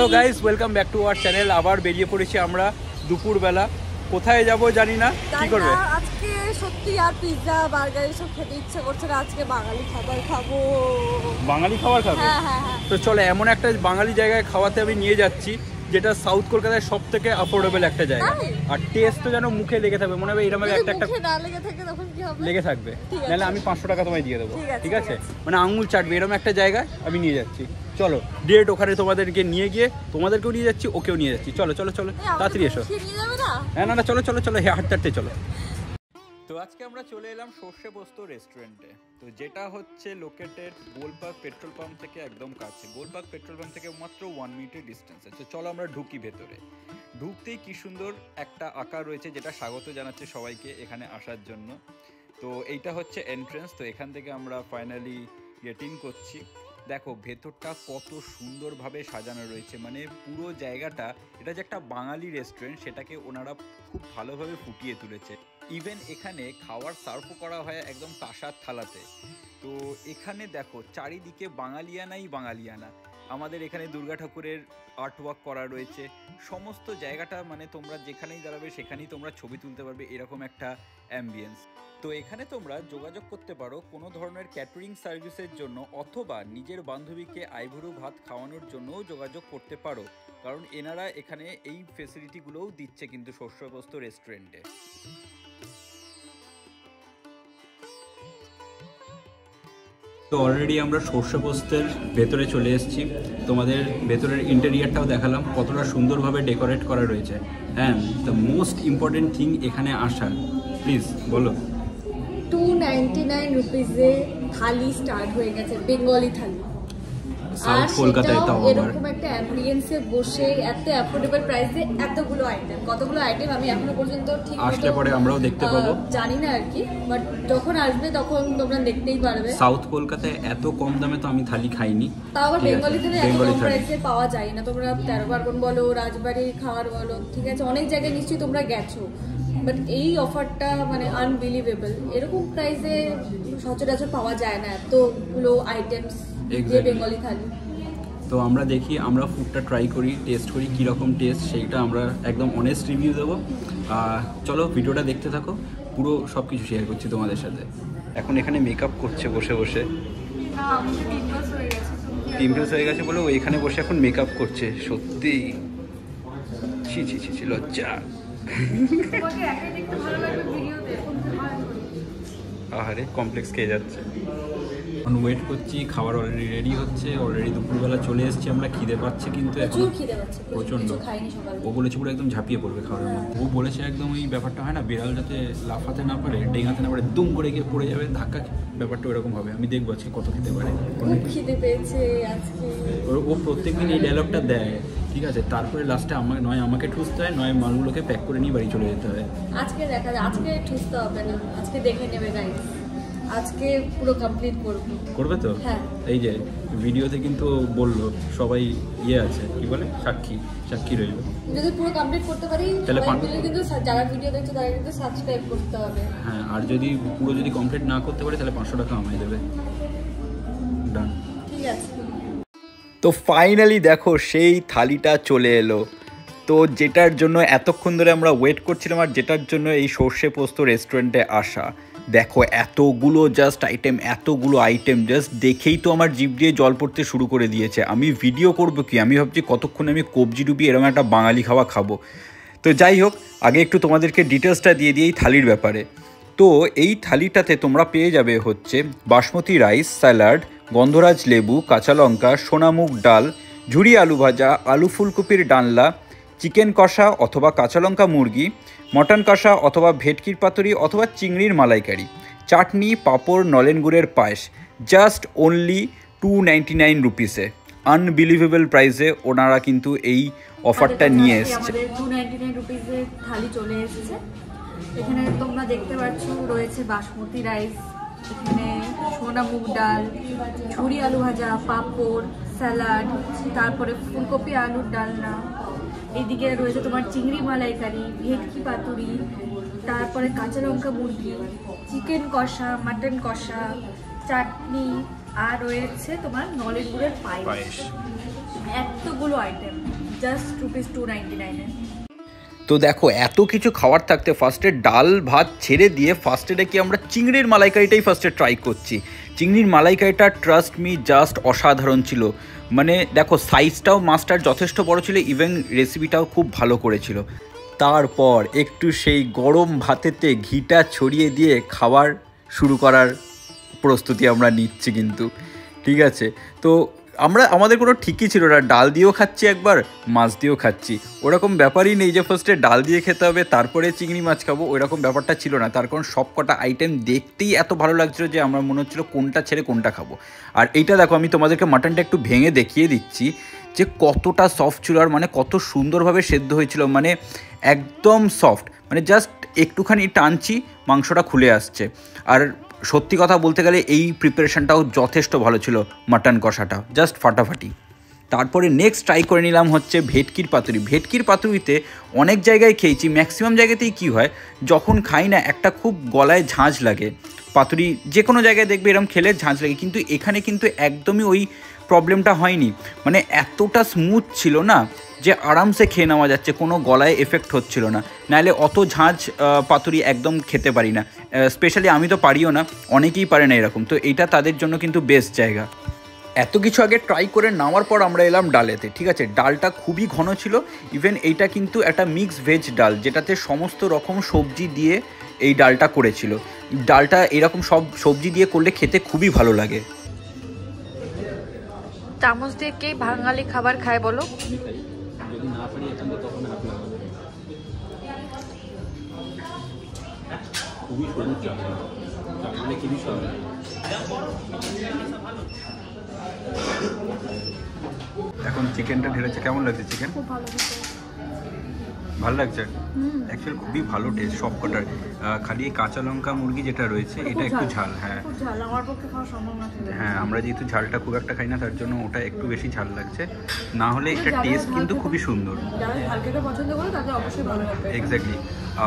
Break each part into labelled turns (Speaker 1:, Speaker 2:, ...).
Speaker 1: Hello guys, welcome back to our channel. আবার বেরিয়ে পড়েছি আমরা দুপুরবেলা। কোথায় যাব জানি না, কি করবে
Speaker 2: আজকে। সত্যি আর পিৎজা বার্গার এসব খেতে ইচ্ছে করছে না, আজকে বাঙালি খাবার খাবো।
Speaker 1: বাঙালি খাবার খাবে?
Speaker 2: হ্যাঁ।
Speaker 1: তো চলো, এমন একটা বাঙালি জায়গায় খাওয়াতে আমি নিয়ে যাচ্ছি যেটা সাউথ কলকাতায় সব থেকে অ্যাফোর্ডেবল একটা জায়গা। আর টেস্ট তো যেন মুখে লেগে থাকবে, মনে হবে এরকম একটা লেগে থাকবে, নাহলে আমি 500 টাকা তোমায় দিয়ে দেবো। ঠিক আছে, মানে আঙুল চাটবে এরকম একটা জায়গায় আমি নিয়ে যাচ্ছি। চলো ডিরেক্ট ওখানে তোমাদেরকে নিয়ে গিয়ে তোমাদেরকেও নিয়ে যাচ্ছি, ওকেও নিয়ে যাচ্ছি। চলো চলো চলো, তাড়াতাড়ি এসো। হ্যাঁ না চলো চলো চলো, হাঁটতে হাঁটতে চলো। তো আজকে আমরা চলে এলাম সর্ষে পোস্ত রেস্টুরেন্টে, তো যেটা হচ্ছে লোকেটেড গোলপার্ক পেট্রোল পাম্প থেকে একদম কাছে। গোলপার্ক পেট্রোল পাম্প থেকে মাত্র 1 মিনিটের ডিস্টেন্স আছে। চলো আমরা ঢুকি ভেতরে। ঢুকতেই কি সুন্দর একটা আঁকা রয়েছে যেটা স্বাগত জানাচ্ছে সবাইকে এখানে আসার জন্য। তো এইটা হচ্ছে এন্ট্রেন্স। তো এখান থেকে আমরা ফাইনালি গেট ইন করছি। দেখো ভেতরটা কত সুন্দরভাবে সাজানো রয়েছে, মানে পুরো জায়গাটা, এটা যে একটা বাঙালি রেস্টুরেন্ট সেটাকে ওনারা খুব ভালোভাবে ফুটিয়ে তুলেছে। ইভেন এখানে খাওয়ার সার্ভও করা হয় একদম কাঁসার থালাতে। তো এখানে দেখো চারিদিকে বাঙালিয়ানাই বাঙালিয়ানা। আমাদের এখানে দুর্গা ঠাকুরের আর্টওয়ার্ক করা রয়েছে। সমস্ত জায়গাটা মানে তোমরা যেখানেই দাঁড়াবে সেখানেই তোমরা ছবি তুলতে পারবে, এরকম একটা অ্যাম্বিয়েন্স। তো এখানে তোমরা যোগাযোগ করতে পারো কোনো ধরনের ক্যাটারিং সার্ভিসের জন্য, অথবা নিজের বান্ধবীকে আইভুড়ো ভাত খাওয়ানোর জন্যও যোগাযোগ করতে পারো, কারণ এনারা এখানে এই ফেসিলিটিগুলোও দিচ্ছে কিন্তু সর্ষে পোস্ত রেস্টুরেন্টে। তো অলরেডি আমরা সর্ষে পোস্তের ভেতরে চলে এসেছি। তোমাদের ভেতরের ইন্টেরিয়ারটাও দেখালাম, কতটা সুন্দরভাবে ডেকোরেট করা রয়েছে। হ্যাঁ, দ্য মোস্ট ইম্পর্টেন্ট থিং এখানে আসা, প্লিজ বলো।
Speaker 2: 299 রুপিসে থালি স্টার্ট হয়ে গেছে, বেঙ্গলি থালি।
Speaker 1: সাউথ কলকাতায় তাও
Speaker 2: এরকম একটা অ্যাম্বিয়েন্সে বসে এত অ্যাফোর্ডেবল প্রাইসে এতগুলো আইটেম, কতগুলো আইটেম আমি এখনো পর্যন্ত ঠিক
Speaker 1: আসলে পরে আমরাও দেখতে পাবো,
Speaker 2: জানি না আর কি, বাট যখন আসবে তখন তোমরা দেখতেই পারবে।
Speaker 1: সাউথ কলকাতায় এত কম দামে তো আমি থালি খাইনি।
Speaker 2: তাও আবার বেঙ্গলি থালি এত কম প্রাইসে পাওয়া যায় না। তোমরা 13 পার্বণ বলো, রাজবাড়ির খাবার বলো, ঠিক আছে অনেক জায়গায় নিশ্চয়ই তোমরা গেছো, বাট এই অফারটা মানে আনবিলিভেবল। এরকম প্রাইসে সচরাচর পাওয়া যায় না এতগুলো আইটেমস দিয়ে বেঙ্গলি থালি।
Speaker 1: তো আমরা দেখি, আমরা ফুডটা ট্রাই করি, টেস্ট করি কীরকম টেস্ট, সেইটা আমরা একদম অনেস্ট রিভিউ দেবো। চলো ভিডিওটা দেখতে থাকো, পুরো সব কিছু শেয়ার করছি তোমাদের সাথে। এখন এখানে মেকআপ করছে বসে বসে, পিম্পলস হয়ে গেছে বলে ও এখানে বসে এখন মেকআপ করছে। সত্যি ছি ছি ছি ছি, লজ্জা। আহারে কমপ্লেক্স খেয়ে যাচ্ছে। এখন ওয়েট করছি, খাবার অলরেডি রেডি হচ্ছে। অলরেডি দুপুরবেলা চলে এসেছি আমরা, খিদে পাচ্ছে কিন্তু এখন প্রচণ্ড। ও বলেছে পুরো একদম ঝাঁপিয়ে পড়বে খাওয়ার মধ্যে। ও বলেছে একদম ওই ব্যাপারটা হয় না, বিড়াল যাতে লাফাতে না পারে, ডেঙাতে না পারে, দুম করে গিয়ে পড়ে যাবে, ধাক্কা, ব্যাপারটা ওরকম হবে। আমি দেখবো আজকে কত খেতে পারে। ও প্রত্যেকদিন এই ডায়লগটা দেয়, ঠিক আছে, তারপরে লাস্টে নয় আমাকে ঠুসতে হয়, নয় মালগুলোকে প্যাক করে নিয়ে বাড়ি চলে যেতে হয়।
Speaker 2: আজকে দেখা যায়, আজকে ঠুসতে হবে না, আজকে দেখে নেবে গাইস, আজকে পুরো কমপ্লিট করবে তো। হ্যাঁ,
Speaker 1: এই যে ভিডিওতে কিন্তু বললো সবাই আছে, কি বলে, সাক্ষী রইল।
Speaker 2: যদি পুরো কমপ্লিট করতে পারি তাহলে কিন্তু যারা ভিডিও দেখছে তারা কিন্তু সাবস্ক্রাইব করতে হবে।
Speaker 1: হ্যাঁ, আর যদি পুরো কমপ্লিট না করতে পারি তাহলে 500 টাকা আমায় দেবে। ডান,
Speaker 2: ঠিক আছে।
Speaker 1: তো ফাইনালি দেখো সেই থালিটা চলে এলো। তো যেটার জন্য এতক্ষণ ধরে আমরা ওয়েট করছিলাম, আর যেটার জন্য এই সর্ষে পোস্ত রেস্টুরেন্টে আসা। দেখো এতগুলো আইটেম জাস্ট দেখেই তো আমার জিভ দিয়ে জল পড়তে শুরু করে দিয়েছে। আমি ভিডিও করব কি, আমি ভাবছি কতক্ষণে আমি কবজি ডুবি এরকম একটা বাঙালি খাওয়া খাবো। তো যাই হোক, আগে একটু তোমাদেরকে ডিটেলসটা দিয়ে দিই এই থালির ব্যাপারে। তো এই থালিটাতে তোমরা পেয়ে যাবে হচ্ছে বাসমতি রাইস, স্যালাড, গন্ধরাজ লেবু, কাঁচা লঙ্কা, সোনামুগ ডাল, ঝুরি আলু ভাজা, আলু ফুলকপির ডালনা, চিকেন কষা অথবা কাঁচা লঙ্কা মুরগি, মটন কষা অথবা ভেটকির পাতুরি অথবা চিংড়ির মালাইকারি, চাটনি, পাঁপড়, নলেন গুড়ের পায়েস, জাস্ট অনলি 299 রুপিসে। আনবিলিভেবল প্রাইসে ওনারা কিন্তু এই অফারটা নিয়ে এসছে।
Speaker 2: 299 রুপিসে থালি চলে এসেছে। এখানে তোমরা দেখতে পাচ্ছ রয়েছে বাসমতি রাইস, এখানে সোনা মুগ ডাল, ঝুরি আলু ভাজা, পাঁপড়, স্যালাড, তারপরে ফুলকপি আলুর ডালনা, এদিকে রয়েছে তোমার চিংড়ি মালাইকারি, ভেটকি পাতুরি, তারপরে কাঁচা লঙ্কা মুরগি, চিকেন কষা, মাটন কষা, চাটনি, আর রয়েছে তোমার নলেন গুড়ের পায়েস। এতগুলো আইটেম। জাস্ট ₹299
Speaker 1: তো দেখো এত কিছু খাবার থাকতে ফার্স্টে ডাল ভাত ছেড়ে দিয়ে ফার্স্টে কি আমরা চিংড়ির মালাইকারিটাই ফার্স্টে ট্রাই করছি। চিংড়ির মালাইকারিটা ট্রাস্ট মি জাস্ট অসাধারণ ছিল। মানে দেখো সাইজটাও মাছটার যথেষ্ট বড় ছিল, ইভেন রেসিপিটাও খুব ভালো করেছিল। তারপর একটু সেই গরম ভাতেতে ঘিটা ছড়িয়ে দিয়ে খাবার শুরু করার প্রস্তুতি আমরা নিচ্ছি কিন্তু, ঠিক আছে। তো আমাদের কোনো ঠিকই ছিল না, ডাল দিয়েও খাচ্ছি একবার, মাছ দিয়েও খাচ্ছি, ওরকম ব্যাপারই নেই যে ফার্স্টে ডাল দিয়ে খেতে হবে তারপরে চিংড়ি মাছ খাবো, ওইরকম ব্যাপারটা ছিল না। তার কারণ সব কটা আইটেম দেখতেই এত ভালো লাগছিলো যে আমার মনে হচ্ছিলো কোনটা ছেড়ে কোনটা খাবো। আর এইটা দেখো আমি তোমাদেরকে মাটনটা একটু ভেঙে দেখিয়ে দিচ্ছি যে কতটা সফট ছিল, আর মানে কত সুন্দরভাবে সেদ্ধ হয়েছিল, মানে একদম সফট, মানে জাস্ট একটুখানি টানছি মাংসটা খুলে আসছে। আর সত্যি কথা বলতে গেলে এই প্রিপারেশনটাও যথেষ্ট ভালো ছিল, মাটন কষাটা জাস্ট ফাটাফাটি। তারপরে নেক্সট ট্রাই করে নিলাম হচ্ছে ভেটকির পাতুরি। ভেটকির পাতুরিতে অনেক জায়গায় খেয়েছি, ম্যাক্সিমাম জায়গাতেই কী হয় যখন খাই না একটা খুব গলায় ঝাঁঝ লাগে। পাতুরি যে কোনো জায়গায় দেখবে এরকম খেলে ঝাঁঝ লাগে, কিন্তু এখানে কিন্তু একদমই ওই প্রবলেমটা হয়নি। মানে এতটা স্মুথ ছিল না যে আরামসে খেয়ে নেওয়া যাচ্ছে, কোনো গলায় এফেক্ট হচ্ছিল না। নাহলে অত ঝাঁঝ পাতুরি একদম খেতে পারি না, স্পেশালি আমি তো পারিও না, অনেকেই পারে না এরকম। তো এইটা তাদের জন্য কিন্তু বেস্ট জায়গা। এত কিছু আগে ট্রাই করে নেওয়ার পর আমরা এলাম ডালেতে, ঠিক আছে। ডালটা খুবই ঘন ছিল, ইভেন এইটা কিন্তু একটা মিক্স ভেজ ডাল, যেটাতে সমস্ত রকম সবজি দিয়ে এই ডালটা করেছিল। ডালটা এরকম সব সবজি দিয়ে করলে খেতে খুবই ভালো লাগে।
Speaker 2: চামচ দিয়ে কে বাঙালি খাবার খায় বলো?
Speaker 1: যদি না পারি এখানে তখন হাত লাগাবো। খুবই সবুজ চাল, চালগুলো খুবই সবুজ। এখন চিকেনটা ঢেলেছে, কেমন লাগছে চিকেন?
Speaker 2: খুব ভালো লাগছে।
Speaker 1: ভালো লাগছে অ্যাকচুয়ালি, খুবই ভালো টেস্ট সব কটার। খালি কাঁচা লঙ্কা মুরগি যেটা রয়েছে এটা একটু ঝাল, হ্যাঁ
Speaker 2: আমার পক্ষে খাওয়া সম্ভব না।
Speaker 1: হ্যাঁ, আমরা যেহেতু ঝালটা খুব একটা খাই না তার জন্য ওটা একটু বেশি ঝাল লাগছে, না হলে এটা টেস্ট কিন্তু খুবই সুন্দর।
Speaker 2: যারা ঝাল খেতে পছন্দ করে তাদের অবশ্যই ভালো লাগবে।
Speaker 1: এক্স্যাক্টলি।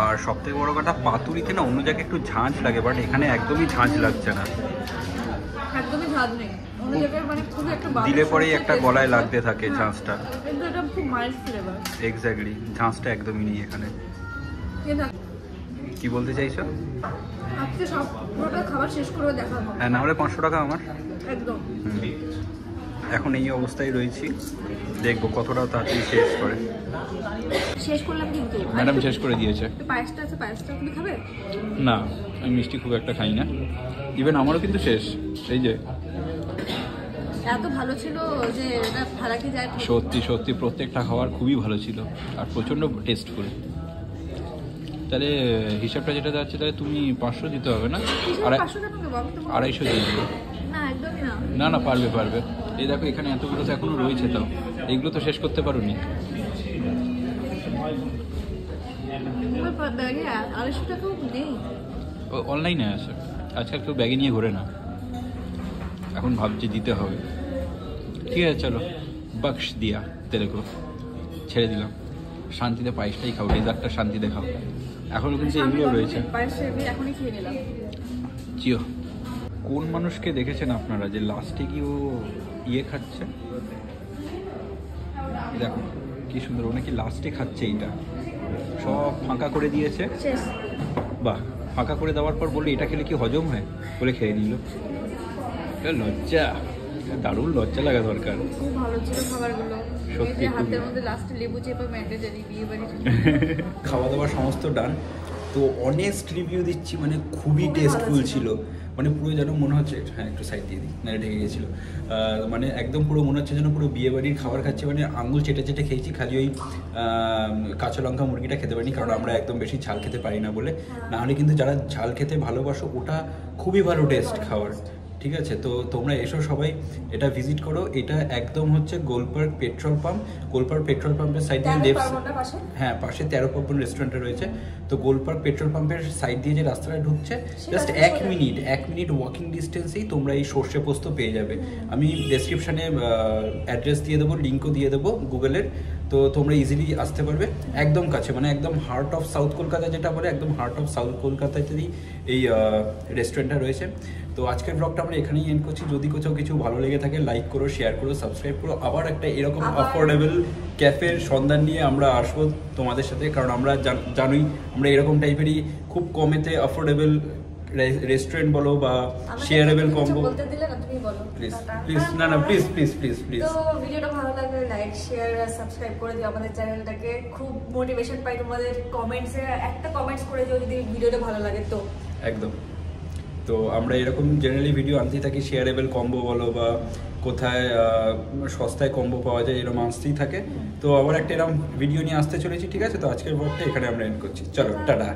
Speaker 1: আর সবথেকে বড় কথা পাতুরিতে না অন্য জায়গায় একটু ঝাঁঝ লাগে, বাট এখানে একদমই ঝাঁঝ লাগছে না,
Speaker 2: একদমই ঝাঁঝ নেই। অন্য জায়গায় মানে খুব একটা
Speaker 1: দিলে পরেই একটা গলায় লাগতে থাকে ঝাঁঝটা,
Speaker 2: কিন্তু এটা খুব মাইল্ড ফ্লেভার।
Speaker 1: এক্স্যাক্টলি, ঝাঁঝটা একদমই নেই এখানে। কি বলতে চাইছো?
Speaker 2: আজকে সব পুরোটা খাবার শেষ করে দেখাবো।
Speaker 1: হ্যাঁ, না হলে 500 টাকা আমার
Speaker 2: একদম।
Speaker 1: এখন এই অবস্থায় রয়েছি, দেখবো কতটা তাড়াতাড়ি শেষ করে।
Speaker 2: শেষ করলাম কিন্তু
Speaker 1: ম্যাডাম শেষ করে দিয়েছে।
Speaker 2: পায়েসটা আছে, পায়েসটা তুমি খাবে?
Speaker 1: না, আমি মিষ্টি খুব একটা খাই না, ইভেন আমারও কিন্তু শেষ। এই যে
Speaker 2: এত ভালো ছিল যে এটা ফারাকি যায়।
Speaker 1: সত্যি সত্যি প্রত্যেকটা খাবার খুবই ভালো ছিল আর প্রচণ্ড টেস্টফুল। তাহলে হিসাবটা যেটা যাচ্ছে তাহলে তুমি 500 দিতে হবে না? 250 দিয়ে দিবে।
Speaker 2: না একদমই না।
Speaker 1: না না, পারবে পারবে। এই দেখো এখানে এতগুলো তো এখনো রয়েছে, তাও এগুলো তো শেষ করতে পারোনি।
Speaker 2: ব্যাগে 250 টাকাও নেই,
Speaker 1: অনলাইনে আছে আজকাল, কেউ ব্যাগে নিয়ে ঘোরে না। এখন ভাবছি দিতে হবে। ঠিক আছে চলো, বক্স দিয়া তেলেগো ছেড়ে দিলাম, শান্তিতে পায়েসটাই খাও, ডেজার্টটা শান্তিতে খাও। এখনও কিন্তু এগুলো রয়েছে।
Speaker 2: এখনই খেয়ে নিলাম।
Speaker 1: চিও, কোন মানুষকে দেখেছেন আপনারা যে লাস্টে কি ও খাচ্ছে? দেখো কি সুন্দর, ও নাকি লাস্টে খাচ্ছে। এইটা সব ফাঁকা করে দিয়েছে, বাহ, ফাঁকা করে দেওয়ার পর বললো এটা খেলে কি হজম হয়, বলে খেয়ে নিল। লজ্জা, দারুণ লজ্জা লাগা দরকার।
Speaker 2: খুব ভালো ছিল খাবারগুলো,
Speaker 1: সত্যি
Speaker 2: হাতের মধ্যে লাস্টে লেবু চেপে ম্যান্ডেটারি বিয়ে বাড়ি।
Speaker 1: খাওয়া দাওয়া সমস্ত ডান, তো অনেস্ট রিভিউ দিচ্ছি, মানে খুবই টেস্টফুল ছিল। মানে পুরো যেন মনে হচ্ছে, হ্যাঁ একটু সাইড দিয়ে দিই, নাহলে ঢেকে গেছিলো। মানে একদম পুরো মনে হচ্ছে যেন পুরো বিয়ে বাড়ির খাবার খাচ্ছি, মানে আঙুল চেটে চেটে খেয়েছি। খালি ওই কাঁচা লঙ্কা মুরগিটা খেতে পারিনি, কারণ আমরা একদম বেশি ঝাল খেতে পারি না বলে। নাহলে কিন্তু যারা ঝাল খেতে ভালোবাসো ওটা খুবই ভালো টেস্ট খাবার, ঠিক আছে। তো তোমরা এসো সবাই, এটা ভিজিট করো। এটা একদম হচ্ছে Golpark petrol pump. Golpark petrol পাম্পের সাইড দিয়ে লেফট, হ্যাঁ পাশে 13 পার্বণ রেস্টুরেন্টটা রয়েছে। তো গোলপার্ক পেট্রোল পাম্পের সাইড দিয়ে যে রাস্তাটা ঢুকছে, জাস্ট 1 মিনিট ওয়াকিং ডিস্টেন্সেই তোমরা এই সর্ষে পোস্ত পেয়ে যাবে। আমি ডেসক্রিপশানে অ্যাড্রেস দিয়ে দেবো, লিঙ্কও দিয়ে দেবো গুগলের। তো তোমরা ইজিলি আসতে পারবে একদম কাছে, মানে একদম হার্ট অফ সাউথ কলকাতা যেটা বলে, একদম হার্ট অফ সাউথ কলকাতাতেই এই রেস্টুরেন্টটা রয়েছে। তো আজকের ব্লগটা আমরা এখানেই এন্ড করছি। যদি কোথাও কিছু ভালো লেগে থাকে লাইক করো, শেয়ার করো, সাবস্ক্রাইব করো। আবার একটা এরকম অ্যাফোর্ডেবল ক্যাফের সন্ধান নিয়ে আমরা আসবো তোমাদের সাথে, কারণ আমরা জানোই আমরা এরকম টাইপেরই খুব কমেতে অ্যাফোর্ডেবল রেস্টুরেন্ট বলো বা শেয়ারেবল কম্বো।
Speaker 2: বলতে দিলে না, তুমি বলো
Speaker 1: প্লিজ প্লিজ, না প্লিজ প্লিজ প্লিজ প্লিজ।
Speaker 2: তো ভিডিওটা ভালো লাগলে লাইক শেয়ার আর সাবস্ক্রাইব করে দিও আমাদের চ্যানেলটাকে। খুব মোটিভেশন পাই তোমাদের কমেন্টসে, একটা কমেন্টস করে দিও যদি ভিডিওটা ভালো লাগে। তো
Speaker 1: একদম, তো আমরা এরকম জেনারেলি ভিডিও আনতেই থাকি, শেয়ারেবল কম্বো বলো বা কোথায় সস্তায় কম্বো পাওয়া যায় এরকম আসতেই থাকে। তো আবার একটা এরকম ভিডিও নিয়ে আসতে চলেছি, ঠিক আছে? তো আজকের ব্লগটা এখানে আমরা এন্ড করছি, চলো টাটা।